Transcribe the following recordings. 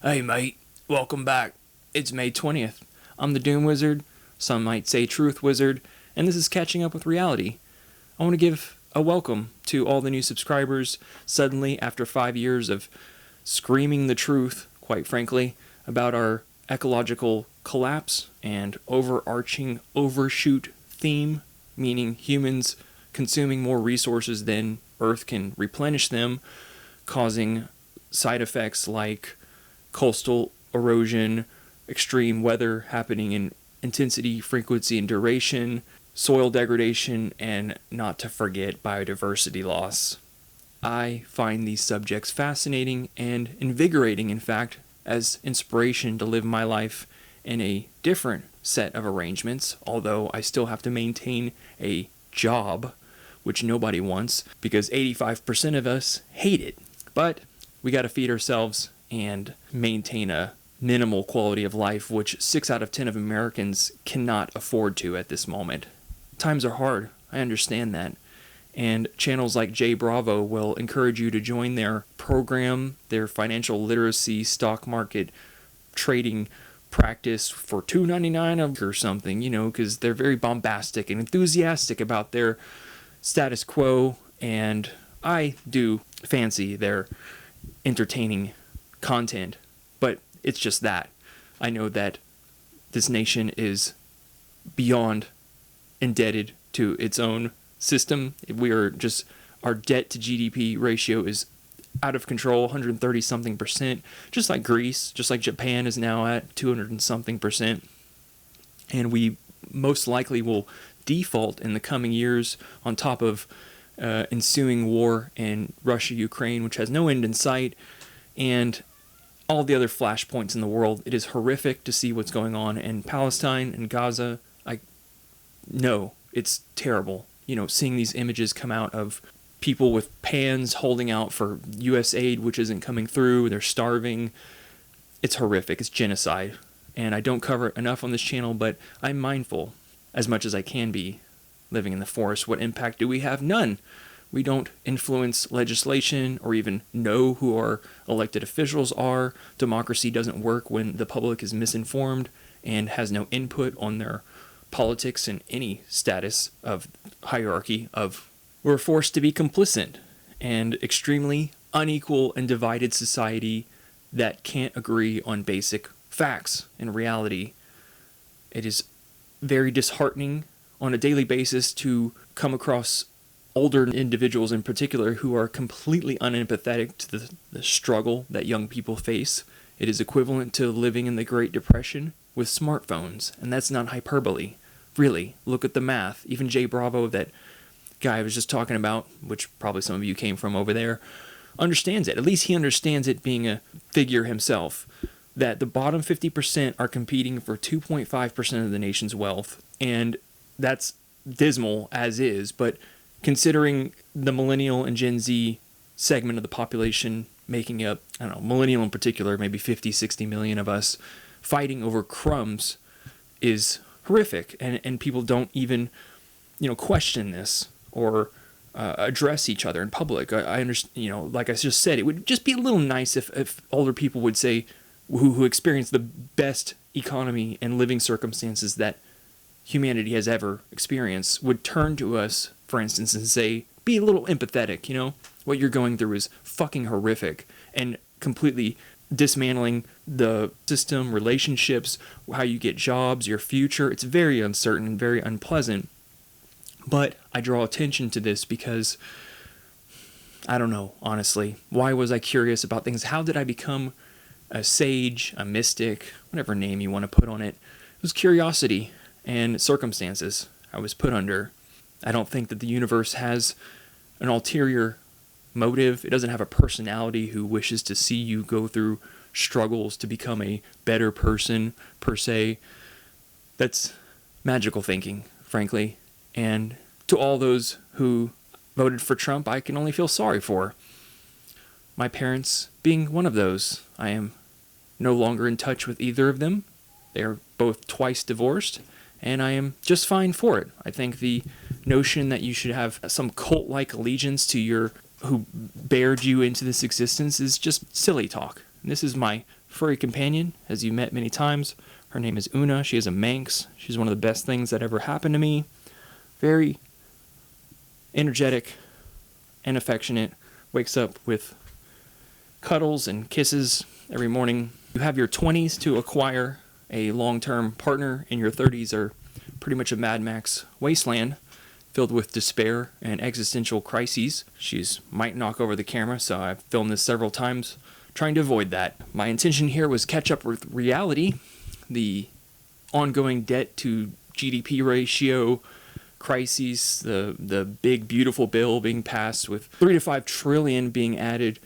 Hey mate, welcome back. It's May 20th. I'm the Doom Wizard, some might say Truth Wizard, and this is Catching Up with Reality. I want to give a welcome to all the new subscribers. Suddenly, after 5 years of screaming the truth, quite frankly, about our ecological collapse and overarching overshoot theme, meaning humans consuming more resources than Earth can replenish them, causing side effects like coastal erosion, extreme weather happening in intensity, frequency, and duration, soil degradation, and not to forget biodiversity loss. I find these subjects fascinating and invigorating, in fact, as inspiration to live my life in a different set of arrangements, although I still have to maintain a job, which nobody wants, because 85% of us hate it. But we got to feed ourselves and maintain a minimal quality of life, which 6 out of 10 of Americans cannot afford to at this moment. Times are hard, I understand that. And channels like Jay Bravo will encourage you to join their program, their financial literacy stock market trading practice for $2.99 or something, because they're very bombastic and enthusiastic about their status quo, and I do fancy their entertaining content, but it's just that. I know that this nation is beyond indebted to its own system. Our debt to GDP ratio is out of control, 130 something percent, just like Greece, just like Japan is now at 200 and something percent. And we most likely will default in the coming years on top of ensuing war in Russia, Ukraine, which has no end in sight, and all the other flashpoints in the world. It is horrific to see what's going on in Palestine and Gaza. It's terrible. Seeing these images come out of people with pans holding out for U.S. aid, which isn't coming through. They're starving. It's horrific. It's genocide. And I don't cover it enough on this channel, but I'm mindful, as much as I can be, living in the forest. What impact do we have? None. We don't influence legislation or even know who our elected officials are. Democracy doesn't work when the public is misinformed and has no input on their politics in any status of hierarchy of. We're forced to be complicit and extremely unequal and divided society that can't agree on basic facts and reality. It is very disheartening on a daily basis to come across older individuals in particular who are completely unempathetic to the struggle that young people face. It is equivalent to living in the Great Depression with smartphones, and that's not hyperbole. Really, look at the math. Even Jay Bravo, that guy I was just talking about, which probably some of you came from over there, understands it. At least he understands it, being a figure himself, that the bottom 50% are competing for 2.5% of the nation's wealth, and that's dismal as is, but considering the millennial and Gen Z segment of the population making up, millennial in particular, maybe 50, 60 million of us, fighting over crumbs is horrific. And people don't even, question this or address each other in public. I understand, like I just said, it would just be a little nice if older people would say, who experience the best economy and living circumstances that humanity has ever experienced, would turn to us, for instance, and say, be a little empathetic, what you're going through is fucking horrific, and completely dismantling the system, relationships, how you get jobs, your future. It's very uncertain and very unpleasant. But I draw attention to this because, I don't know, honestly, why was I curious about things? How did I become a sage, a mystic, whatever name you want to put on it? It was curiosity and circumstances I was put under. I don't think that the universe has an ulterior motive. It doesn't have a personality who wishes to see you go through struggles to become a better person, per se. That's magical thinking, frankly. And to all those who voted for Trump, I can only feel sorry for. My parents being one of those. I am no longer in touch with either of them. They are both twice divorced, and I am just fine for it. I think the notion that you should have some cult-like allegiance to who bared you into this existence is just silly talk. And this is my furry companion, as you met many times. Her name is Una. She is a Manx. She's one of the best things that ever happened to me. Very energetic and affectionate. Wakes up with cuddles and kisses every morning. You have your 20s to acquire a long-term partner, and your 30s are pretty much a Mad Max wasteland filled with despair and existential crises. She's might knock over the camera, so I've filmed this several times trying to avoid that. My intention here was catch up with reality, the ongoing debt to GDP ratio crises, the big beautiful bill being passed with 3 to 5 trillion being added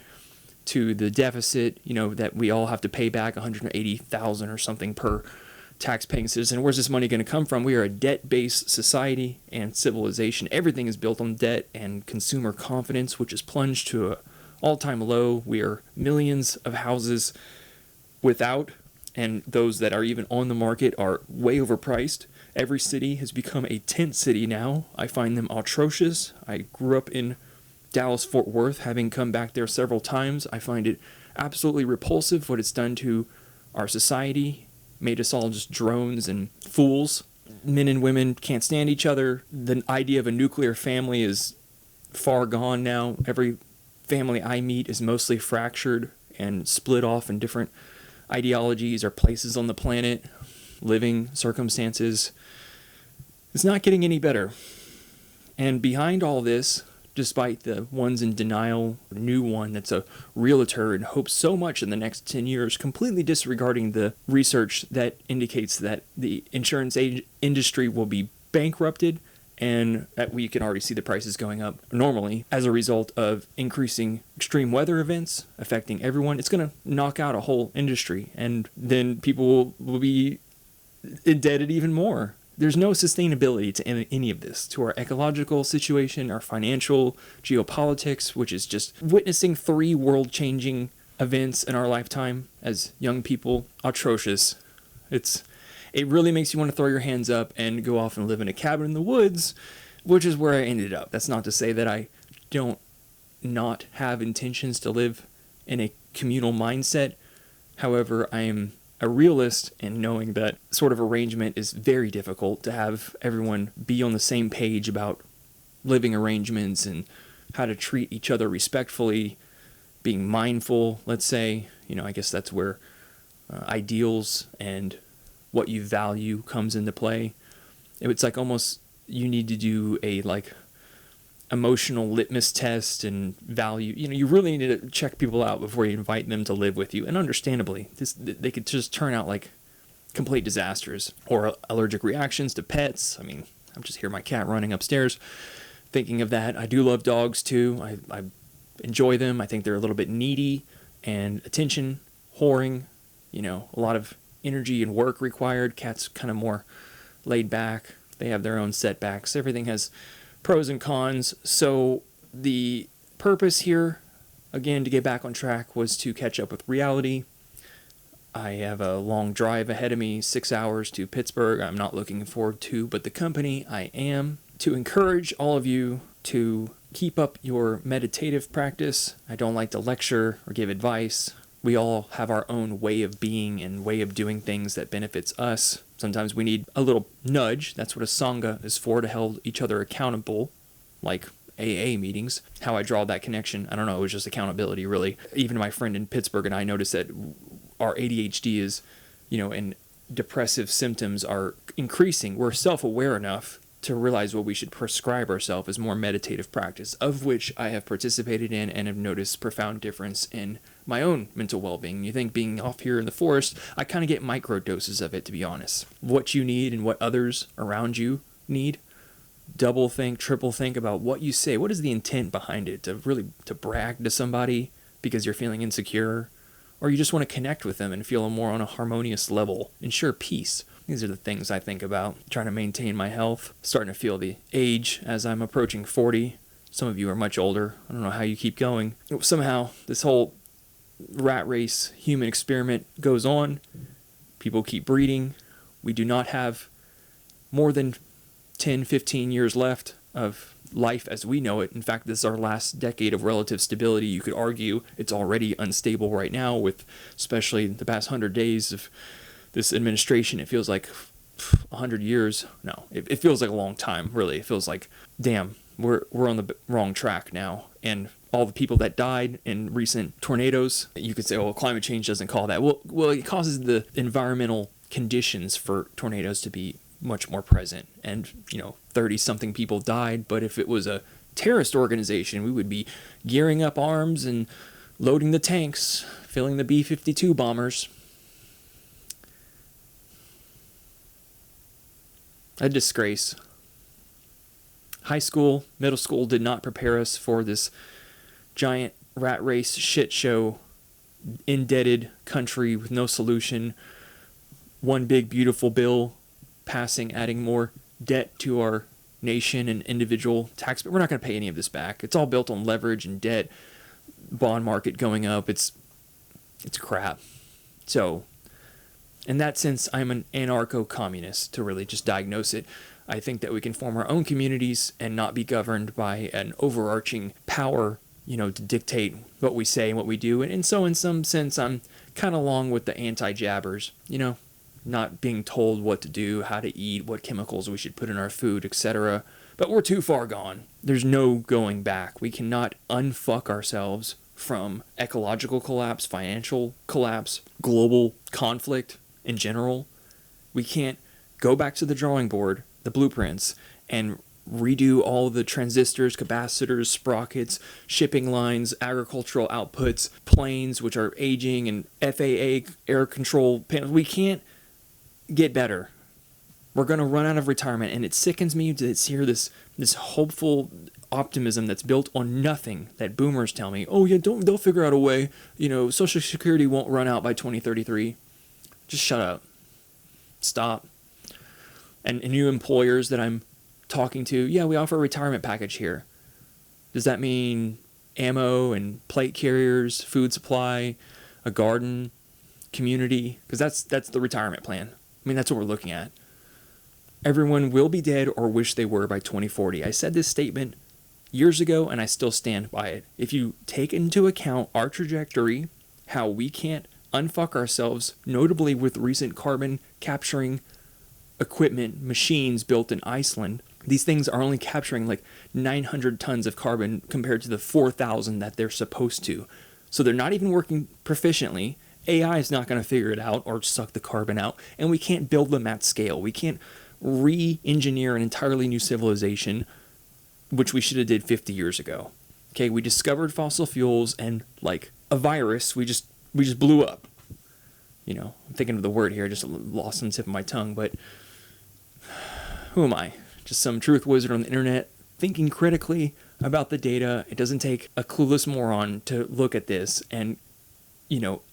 to the deficit, that we all have to pay back 180,000 or something per tax-paying citizen. Where's this money going to come from? We are a debt-based society and civilization. Everything is built on debt and consumer confidence, which is plunged to an all-time low. We are millions of houses without, and those that are even on the market are way overpriced. Every city has become a tent city now. I find them atrocious. I grew up in Dallas-Fort Worth, having come back there several times. I find it absolutely repulsive what it's done to our society, made us all just drones and fools. Men and women can't stand each other. The idea of a nuclear family is far gone now. Every family I meet is mostly fractured and split off in different ideologies or places on the planet, living circumstances. It's not getting any better. And behind all this, despite the ones in denial, a new one that's a realtor and hopes so much in the next 10 years, completely disregarding the research that indicates that the insurance industry will be bankrupted and that we can already see the prices going up normally as a result of increasing extreme weather events affecting everyone. It's going to knock out a whole industry, and then people will be indebted even more. There's no sustainability to any of this, to our ecological situation, our financial, geopolitics, which is just witnessing 3 world-changing events in our lifetime as young people. Atrocious. It really makes you want to throw your hands up and go off and live in a cabin in the woods, which is where I ended up. That's not to say that I don't not have intentions to live in a communal mindset. However, I am a realist in knowing that sort of arrangement is very difficult to have everyone be on the same page about living arrangements and how to treat each other respectfully, being mindful, let's say. I guess that's where ideals and what you value comes into play. It's like almost you need to do a emotional litmus test and value. You really need to check people out before you invite them to live with you. And understandably, they could just turn out like complete disasters or allergic reactions to pets. I'm just here, my cat running upstairs, thinking of that. I do love dogs too. I enjoy them. I think they're a little bit needy and attention whoring. A lot of energy and work required. Cats kind of more laid back. They have their own setbacks. Everything has pros and cons. So the purpose here, again, to get back on track, was to catch up with reality. I have a long drive ahead of me, 6 hours to Pittsburgh. I'm not looking forward to, but the company I am. To encourage all of you to keep up your meditative practice. I don't like to lecture or give advice. We all have our own way of being and way of doing things that benefits us. Sometimes we need a little nudge. That's what a Sangha is for, to hold each other accountable, like AA meetings. How I draw that connection, I don't know, it was just accountability, really. Even my friend in Pittsburgh and I noticed that our ADHD is, and depressive symptoms are increasing. We're self-aware enough to realize what we should prescribe ourselves as more meditative practice, of which I have participated in and have noticed profound difference in my own mental well-being. You think being off here in the forest, I kind of get micro doses of it, to be honest. What you need and what others around you need. Double think, triple think about what you say. What is the intent behind it? To brag to somebody because you're feeling insecure? Or you just want to connect with them and feel more on a harmonious level. Ensure peace. These are the things I think about. Trying to maintain my health. Starting to feel the age as I'm approaching 40. Some of you are much older. I don't know how you keep going. Somehow, this whole rat race human experiment goes on. People keep breeding. We do not have more than 10, 15 years left of life as we know it. In fact, this is our last decade of relative stability. You could argue it's already unstable right now with especially the past 100 days of this administration. It feels like 100 years. No, it feels like a long time, really. It feels like, damn, we're on the wrong track now. And all the people that died in recent tornadoes, you could say, oh, climate change doesn't cause that. Well, it causes the environmental conditions for tornadoes to be much more present. And, 30-something people died. But if it was a terrorist organization, we would be gearing up arms and loading the tanks, filling the B-52 bombers. A disgrace. High school, middle school did not prepare us for this giant rat race shit show, indebted country with no solution. One big beautiful bill passing, adding more debt to our nation and individual tax. But we're not going to pay any of this back. It's all built on leverage and debt, bond market going up. It's crap. So, in that sense, I'm an anarcho-communist, to really just diagnose it. I think that we can form our own communities and not be governed by an overarching power, to dictate what we say and what we do. And so in some sense, I'm kind of along with the anti-jabbers, not being told what to do, how to eat, what chemicals we should put in our food, etc. But we're too far gone. There's no going back. We cannot unfuck ourselves from ecological collapse, financial collapse, global conflict in general. We can't go back to the drawing board, the blueprints, and redo all the transistors, capacitors, sprockets, shipping lines, agricultural outputs, planes which are aging, and FAA air control panels. We can't get better. We're going to run out of retirement, and it sickens me to hear this hopeful optimism that's built on nothing that boomers tell me. Oh yeah, they'll figure out a way. Social Security won't run out by 2033. Just shut up. Stop. And new employers that I'm talking to, yeah, we offer a retirement package here. Does that mean ammo and plate carriers, food supply, a garden, community? Because that's the retirement plan. That's what we're looking at. Everyone will be dead or wish they were by 2040. I said this statement years ago, and I still stand by it. If you take into account our trajectory, how we can't unfuck ourselves, notably with recent carbon capturing equipment, machines built in Iceland, these things are only capturing like 900 tons of carbon compared to the 4,000 that they're supposed to. So they're not even working proficiently. AI is not going to figure it out or suck the carbon out, and we can't build them at scale. We can't re-engineer an entirely new civilization, which we should have did 50 years ago. Okay, we discovered fossil fuels, and like a virus, we just blew up. I'm thinking of the word here, I just lost on the tip of my tongue, but who am I? Just some truth wizard on the internet thinking critically about the data. It doesn't take a clueless moron to look at this and,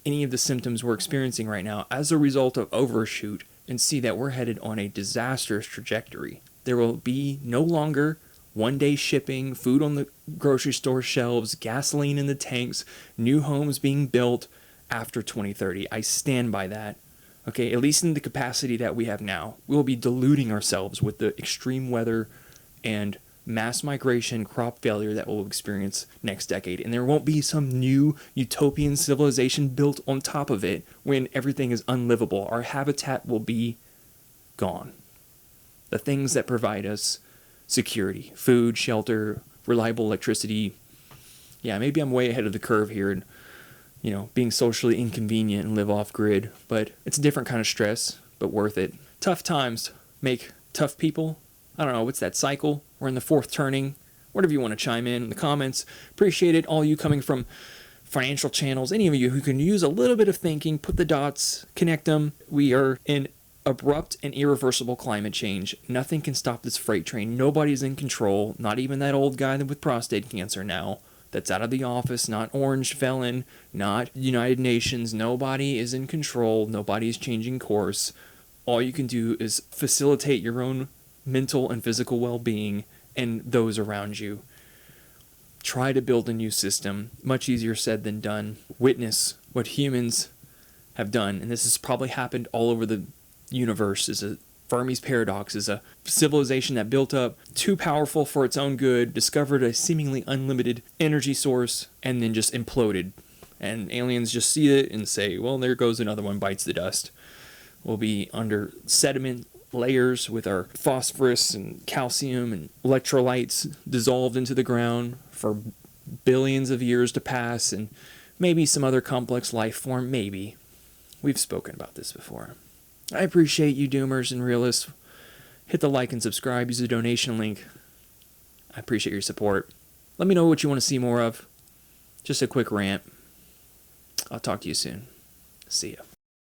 any of the symptoms we're experiencing right now as a result of overshoot and see that we're headed on a disastrous trajectory. There will be no longer one-day shipping, food on the grocery store shelves, gasoline in the tanks, new homes being built after 2030. I stand by that. Okay, at least in the capacity that we have now. We'll be deluding ourselves with the extreme weather and mass migration, crop failure that we'll experience next decade. And there won't be some new utopian civilization built on top of it when everything is unlivable. Our habitat will be gone. The things that provide us security, food, shelter, reliable electricity. Yeah, maybe I'm way ahead of the curve here and being socially inconvenient and live off grid, but it's a different kind of stress, but worth it. Tough times make tough people. I don't know, what's that cycle? We're in the fourth turning. Whatever you want to chime in the comments. Appreciate it. All you coming from financial channels, any of you who can use a little bit of thinking, put the dots, connect them. We are in abrupt and irreversible climate change. Nothing can stop this freight train. Nobody's in control, not even that old guy with prostate cancer now. That's out of the office, not Orange Felon, not United Nations. Nobody is in control. Nobody's changing course. All you can do is facilitate your own mental and physical well-being and those around you. Try to build a new system. Much easier said than done. Witness what humans have done. And this has probably happened all over the universe. Is a Fermi's paradox is a civilization that built up too powerful for its own good, discovered a seemingly unlimited energy source, and then just imploded. And aliens just see it and say, well, there goes another one, bites the dust. We'll be under sediment layers with our phosphorus and calcium and electrolytes dissolved into the ground for billions of years to pass, and maybe some other complex life form, maybe. We've spoken about this before. I appreciate you doomers and realists. Hit the like and subscribe, use the donation link. I appreciate your support. Let me know what you want to see more of. Just a quick rant. I'll talk to you soon. See ya.